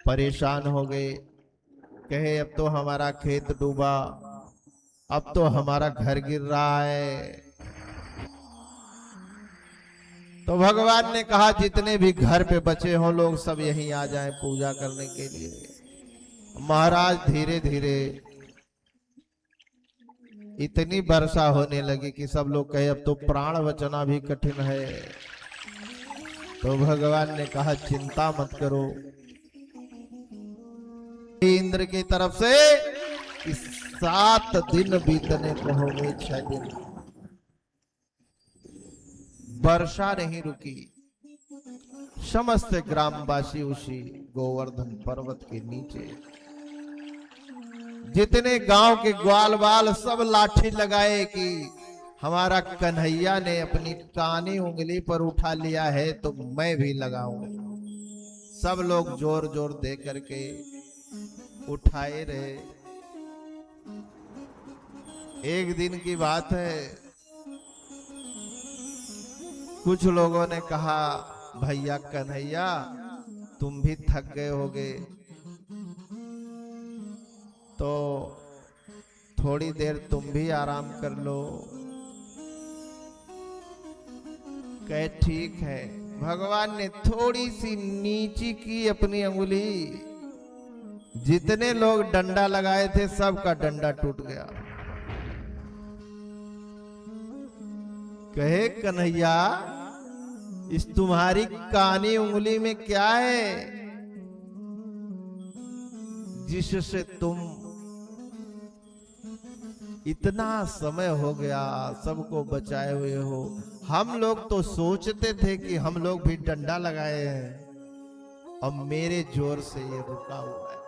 परेशान हो गए। कहे अब तो हमारा खेत डूबा, अब तो हमारा घर गिर रहा है। तो भगवान ने कहा जितने भी घर पे बचे हों लोग सब यहीं आ जाएं पूजा करने के लिए। महाराज धीरे धीरे इतनी वर्षा होने लगी कि सब लोग कहे अब तो प्राण बचाना भी कठिन है। तो भगवान ने कहा चिंता मत करो, इंद्र की तरफ से कि 7 दिन बीतने को हो गए, 6 दिन वर्षा नहीं रुकी। समस्त ग्रामवासी उसी गोवर्धन पर्वत के नीचे, जितने गांव के ग्वाल बाल सब लाठी लगाए कि हमारा कन्हैया ने अपनी कानी उंगली पर उठा लिया है तो मैं भी लगाऊं। सब लोग जोर जोर दे करके उठाए रहे। एक दिन की बात है, कुछ लोगों ने कहा भैया कन्हैया तुम भी थक गए होगे तो थोड़ी देर तुम भी आराम कर लो। कहे ठीक है। भगवान ने थोड़ी सी नीची की अपनी अंगुली, जितने लोग डंडा लगाए थे सबका डंडा टूट गया। कहे कन्हैया इस तुम्हारी कानी उंगली में क्या है जिससे तुम इतना समय हो गया सबको बचाए हुए हो। हम लोग तो सोचते थे कि हम लोग भी डंडा लगाए हैं और मेरे जोर से ये रुका हुआ है।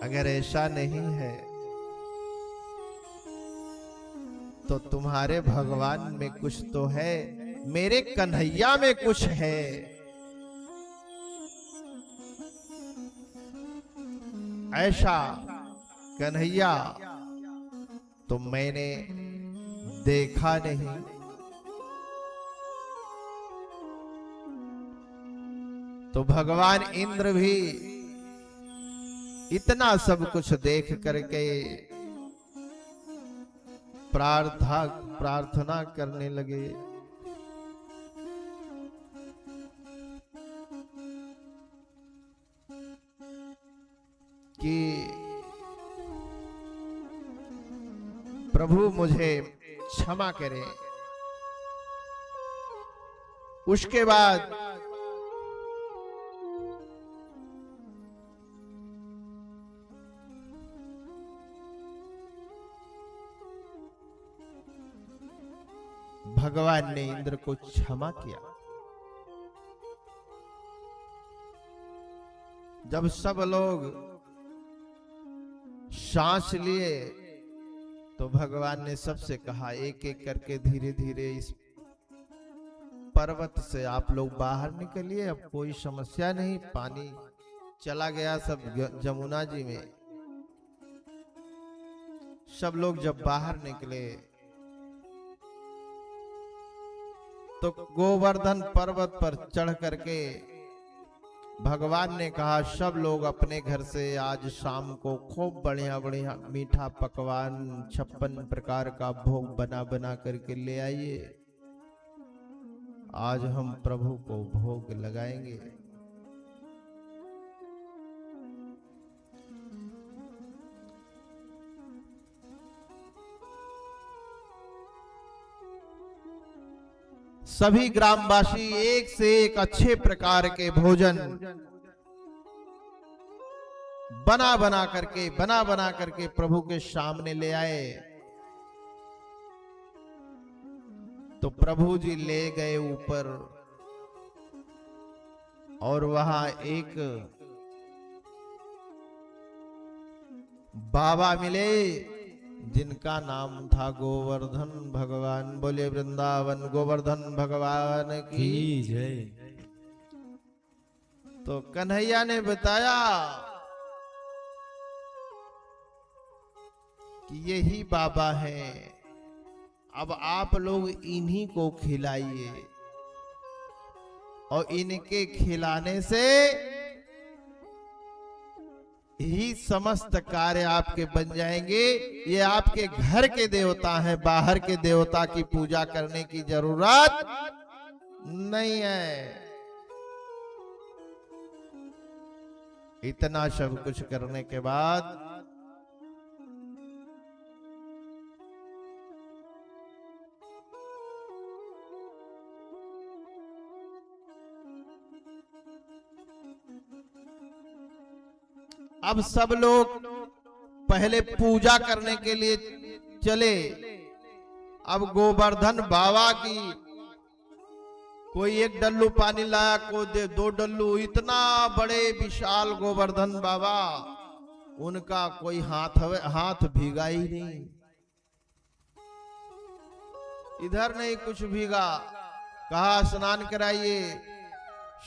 अगर ऐसा नहीं है तो तुम्हारे भगवान में कुछ तो है, मेरे कन्हैया में कुछ है। ऐसा कन्हैया तो मैंने देखा नहीं। तो भगवान इंद्र भी इतना सब कुछ देख करके प्रार्थना करने लगे कि प्रभु मुझे क्षमा करें। उसके बाद भगवान ने इंद्र को क्षमा किया। जब सब लोग सांस लिए तो भगवान ने सबसे कहा एक एक करके धीरे धीरे इस पर्वत से आप लोग बाहर निकलिए, अब कोई समस्या नहीं। पानी चला गया सब जमुना जी में। सब लोग जब बाहर निकले तो गोवर्धन पर्वत पर चढ़ करके भगवान ने कहा सब लोग अपने घर से आज शाम को खूब बढ़िया बढ़िया मीठा पकवान 56 प्रकार का भोग बना बना करके ले आइए। आज हम प्रभु को भोग लगाएंगे। सभी ग्रामवासी एक से एक अच्छे प्रकार के भोजन बना बना करके प्रभु के सामने ले आए। तो प्रभु जी ले गए ऊपर और वहां एक बाबा मिले जिनका नाम था गोवर्धन भगवान। बोले वृंदावन गोवर्धन भगवान की जय। तो कन्हैया ने बताया कि यही बाबा हैं, अब आप लोग इन्हीं को खिलाइए। और इनके खिलाने से ही समस्त कार्य आपके बन जाएंगे। ये आपके घर के देवता हैं, बाहर के देवता की पूजा करने की जरूरत नहीं है। इतना सब कुछ करने के बाद अब सब लोग पहले पूजा करने के लिए चले। अब गोवर्धन बाबा की कोई एक डल्लू पानी लाया, कोई 2 डल्लू, इतना बड़े विशाल गोवर्धन बाबा, उनका कोई हाथ भीगा ही नहीं, इधर नहीं कुछ भीगा। कहा स्नान कराइए।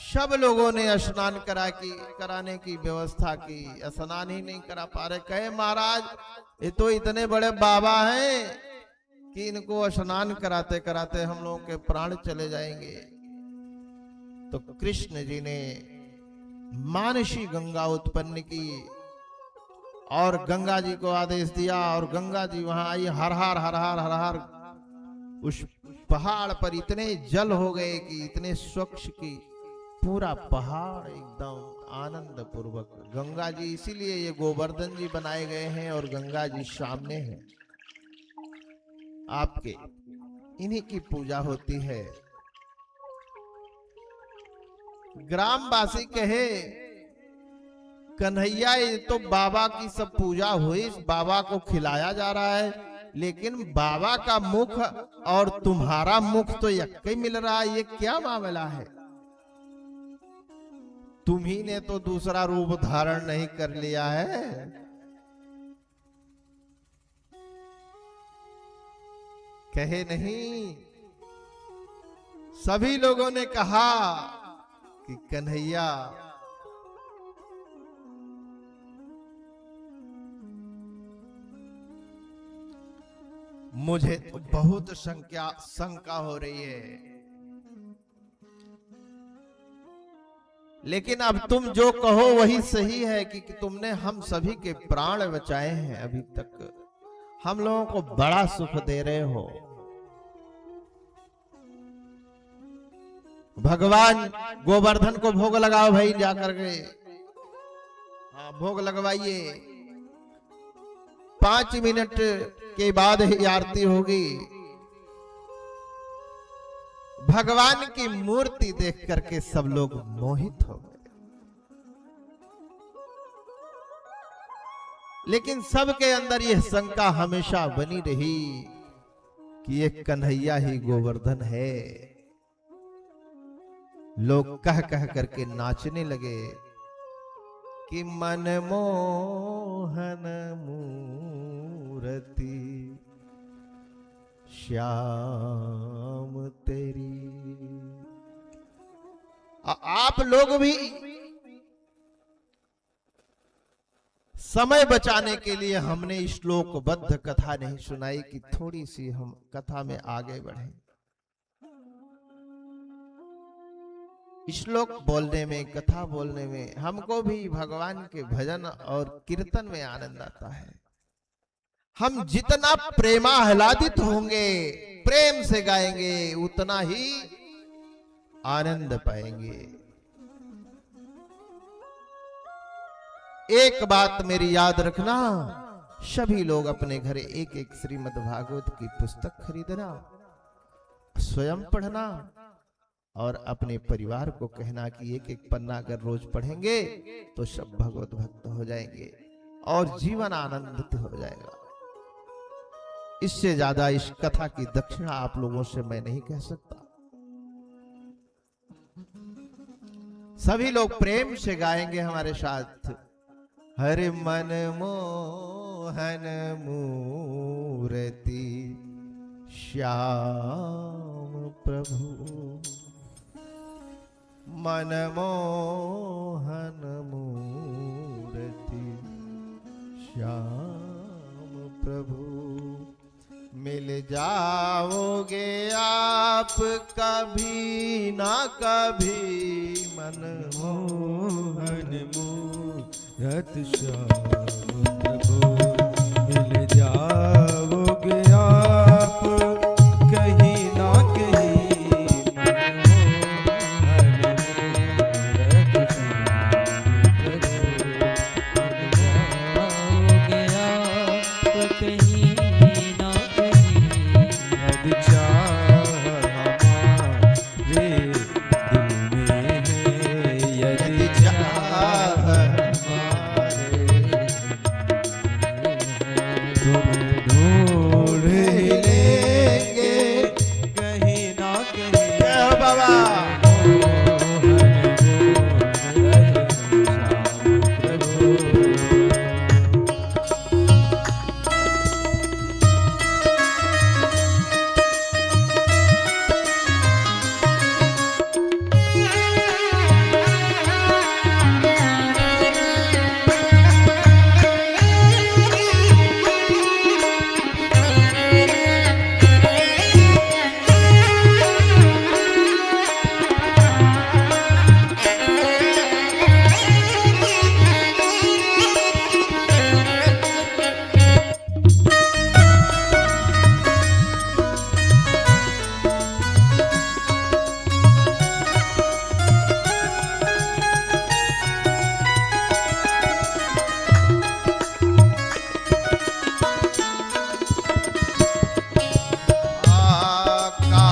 सब लोगों ने स्नान कराने की व्यवस्था की, स्नान ही नहीं करा पा रहे। कहे महाराज ये तो इतने बड़े बाबा हैं कि इनको स्नान कराते कराते हम लोगों के प्राण चले जाएंगे। तो कृष्ण जी ने मानसी गंगा उत्पन्न की और गंगा जी को आदेश दिया, और गंगा जी वहां आई। हर हर हर हर हर हर उस पहाड़ पर इतने जल हो गए कि इतने स्वच्छ की पूरा पहाड़ एकदम आनंद पूर्वक। गंगा जी इसीलिए ये गोवर्धन जी बनाए गए हैं और गंगा जी सामने हैं आपके, इन्हीं की पूजा होती है। ग्रामवासी कहे कन्हैया ये तो बाबा की सब पूजा हुई, बाबा को खिलाया जा रहा है, लेकिन बाबा का मुख और तुम्हारा मुख तो एक ही मिल रहा है, ये क्या मामला है? तुम्ही ने तो दूसरा रूप धारण नहीं कर लिया है। कहे नहीं, सभी लोगों ने कहा कि कन्हैया मुझे तो बहुत शंका हो रही है, लेकिन अब तुम जो कहो वही सही है कि तुमने हम सभी के प्राण बचाए हैं। अभी तक हम लोगों को बड़ा सुख दे रहे हो। भगवान गोवर्धन को भोग लगाओ भाई, जाकर के। हाँ, भोग लगवाइए। 5 मिनट के बाद ही आरती होगी। भगवान की मूर्ति देख करके सब लोग मोहित हो गए, लेकिन सबके अंदर यह शंका हमेशा बनी रही कि ये कन्हैया ही गोवर्धन है। लोग कह कह करके नाचने लगे कि मनमोहन मूर्ति श्याम तेरी। आप लोग भी समय बचाने के लिए हमने श्लोकबद्ध कथा नहीं सुनाई कि थोड़ी सी हम कथा में आगे बढ़े। श्लोक बोलने में, कथा बोलने में हमको भी भगवान के भजन और कीर्तन में आनंद आता है। हम जितना प्रेमाह्लादित होंगे, प्रेम से गाएंगे, उतना ही आनंद पाएंगे। एक बात मेरी याद रखना, सभी लोग अपने घर एक एक श्रीमद् भागवत की पुस्तक खरीदना, स्वयं पढ़ना और अपने परिवार को कहना कि एक एक पन्ना अगर रोज पढ़ेंगे तो सब भगवत भक्त हो जाएंगे और जीवन आनंदित हो जाएगा। इससे ज्यादा इस कथा की दक्षिणा आप लोगों से मैं नहीं कह सकता। सभी लोग प्रेम से गाएंगे हमारे साथ। हरे मनमोहन मूर्ति श्याम प्रभु, मनमोहन मूर्ति श्याम प्रभु, मिल जाओगे आप कभी ना कभी मनमोहन मूरत श्याम प्रभु, मिल जाओगे आप कहीं ना कहीं, मनमोहन मूरत श्याम प्रभु, जाओगे आप कहीं ना कहीं, यदि चाह हमारे दिल में है, यदि चाह तुम्हें ढूंढ ही लेंगे कहीं ना कहीं। जय हो बाबा।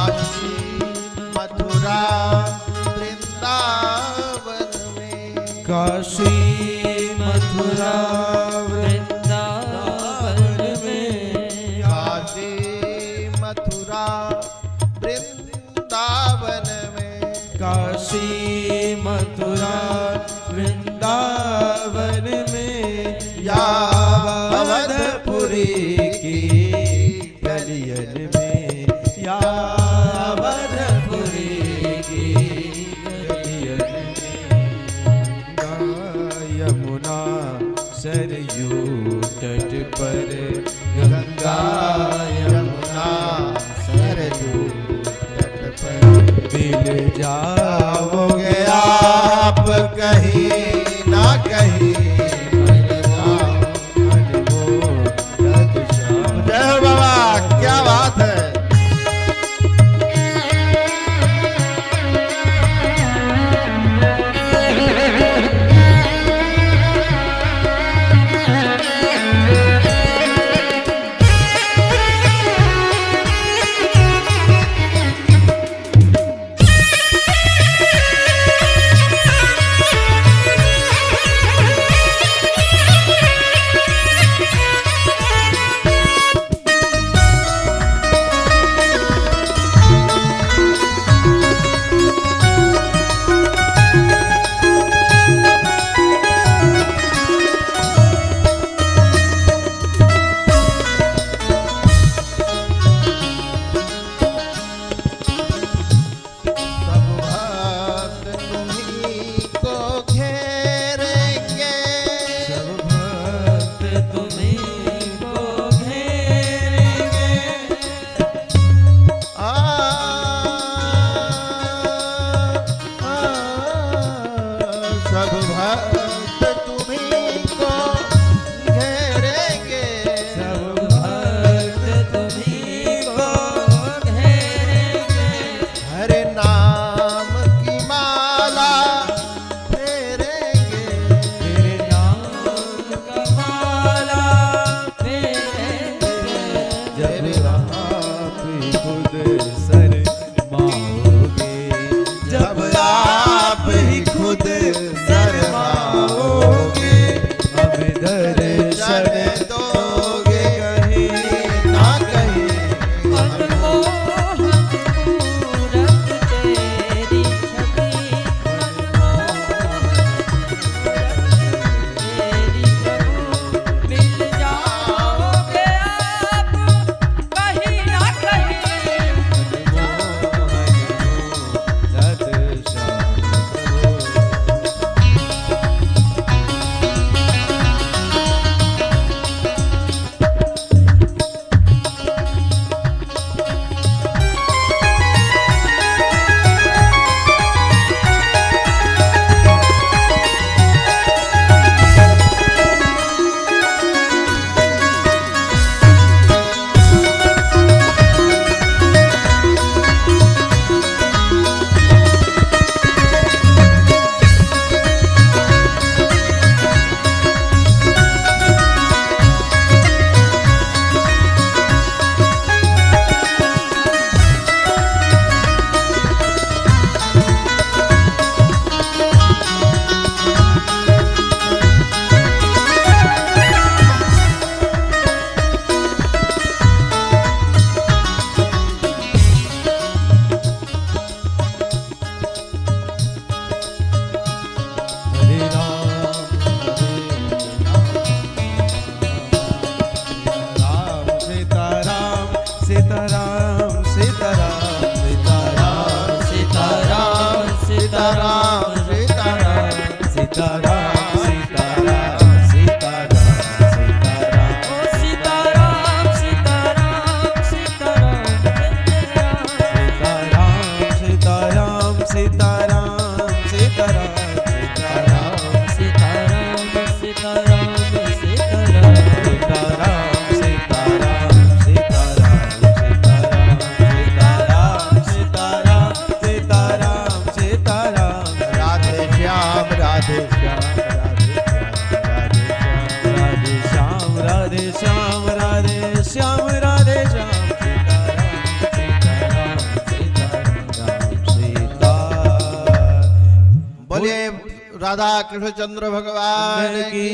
काशी मथुरा वृंदावन में, काशी मथुरा वृंदावन में, काशी मथुरा वृंदावन में, काशी मथुरा वृंदावन में, या अवधपुरी की गलियन में, या अवधपुरी की गलियन में, गंगा यमुना सरयू तट पर, गंगा यमुना सरयू तट पर मिल जाओगे आप कहीं ना कहीं। जय हो बाबा, क्या बात है। जब आप ही खुद शर्माओगे, सीताराम सीताराम सीताराम सीताराम ओ सीताराम सीताराम सीताराम जय जय राम। सीताराम सीताराम सीताराम सीताराम सीताराम सीताराम सीताराम सीताराम सीताराम सीताराम सीताराम सीताराम सीताराम सीताराम राधे श्याम राधे श्याम राधे श्याम राधे श्याम राधे श्याम राधे श्याम राधे श्याम सीताराम सीताराम सीताराम सीताराम बोलिए राधा कृष्ण चंद्र भगवान की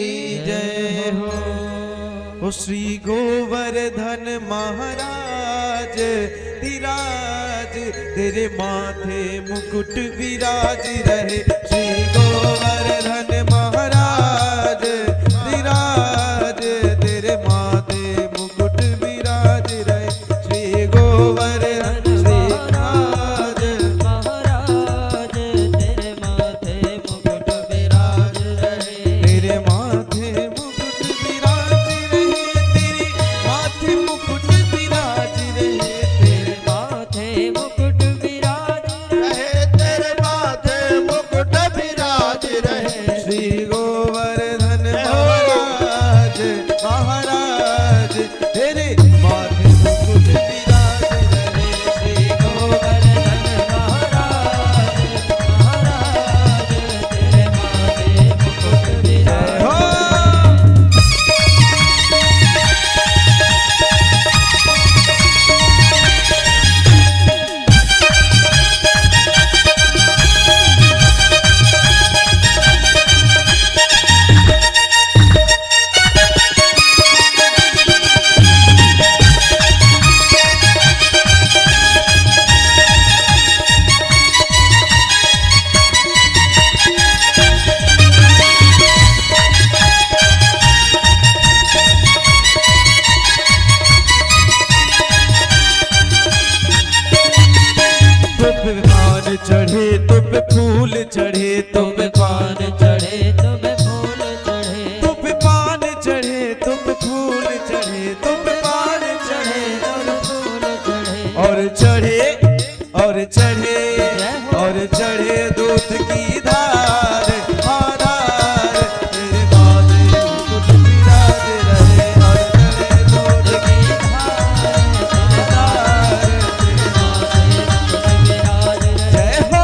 जय हो श्री गोवर्धन महाराज तिराज तेरे माथे मुकुट विराज रहे श्री गोवर्धन महाराज तिराज तेरे माथे मुकुट विराज रहे श्री गोवर्धन श्रीराज महाराज तेरे माथे मुकुट विराज रहे। तेरे माथे मुकुट विराज रहे तेरे माथे मुकुट विराज रहे तेरे माथे मुकुट विराज रहे तेरे माथे मुकुट विराज रहे श्री गोवर्धन महाराज महाराज तेरे माथे मुकुट विराज रहे श्री गोवर्धन महाराज महाराज तेरे माथे मुकुट विराज हो तुम पे पान चढ़े तुम पे फूल चढ़े तुम पे पान चढ़े तुम्हें फूल चढ़े तुम पे पान चढ़े तुम पे फूल चढ़े तुम पे पान चढ़े और फूल चढ़े और चढ़े और चढ़े और चढ़े दूध की धार आधार तेरे माथे मुकुट विराज रहे और चढ़े दूध की धार तेरे माथे मुकुट विराज रहे। जय हो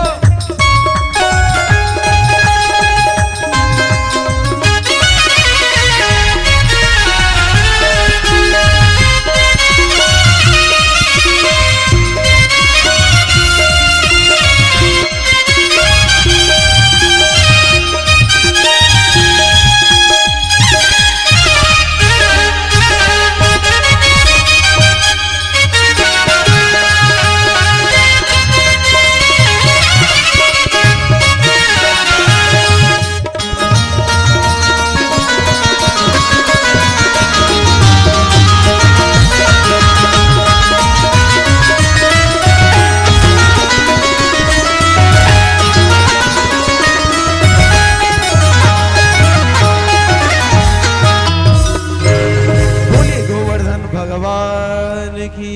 बोले गोवर्धन भगवान की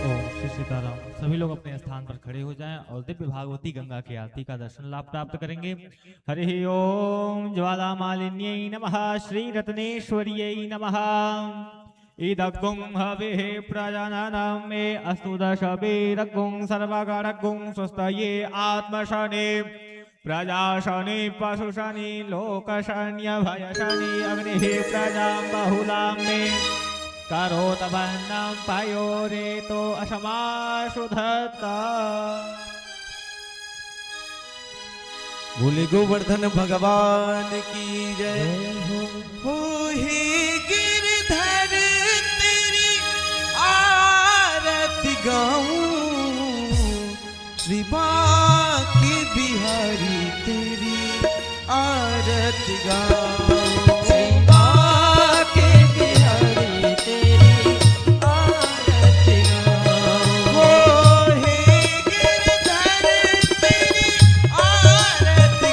ओम श्री सीताराम। सभी लोग अपने स्थान पर खड़े हो जाएं और दिव्य भागवती गंगा की आरती का दर्शन लाभ प्राप्त करेंगे। हरि ओम ज्वाला मालिन्यै नमः श्री रत्नेश्वर्यै नमः। इदग्गुं हविः प्रजानानां मे अस्तु दशभिरग्गुं सर्वगणग्गुं स्वस्तये आत्मशने प्रजाशनि पशुशनि लोकशन्यभयशनि अग्निः प्रजां बहुलां मे करोत वर्णं पयोरेतो अशमाशुधत्ता। बोले गोवर्धन भगवान की जय हो हे गिरधर तेरी आरती गाऊं श्री बांके बिहारी तेरी आरती गाऊं श्री बांके बिहारी तेरी आरती गाऊं। हो हे गिरधर तेरी आरती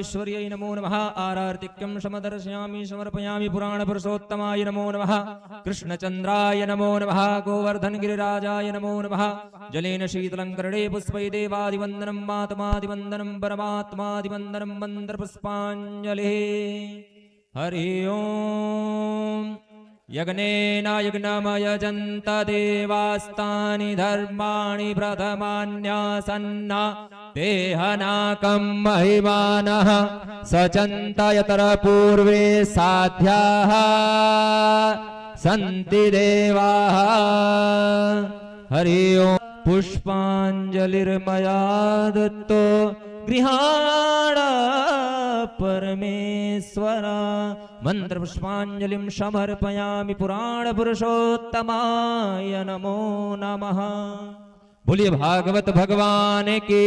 पुराणेश्वर्यै नमो नमः आरार्तिक्यं समदर्शयामि समर्पयामि पुराणपुरुषोत्तमाय नमो नमः कृष्णचन्द्राय नमो नमः गोवर्धनगिरिराजाय नमो नमः जलेन शीतलङ्करणे पुष्पै देवादिवन्दनं मातमादिवन्दनं परमात्मादिवन्दनं मन्त्रपुष्पाञ्जलिः हरि ओम् यज्ञेन यज्ञमयजन्त देवास्तानि धर्माणि प्रथमान्यासन्ना देहनाकं महिमानः सचन्त यतर पूर्वे साध्याः सन्ति देवाः हरि ओम् पुष्पाञ्जलिर्मया दत्तो गृहाण परमेश्वर मंत्रपुष्पाञ्जलिं समर्पयामि पुराणपुरुषोत्तमाय नमो नमः। बोलिए भागवत भगवान की।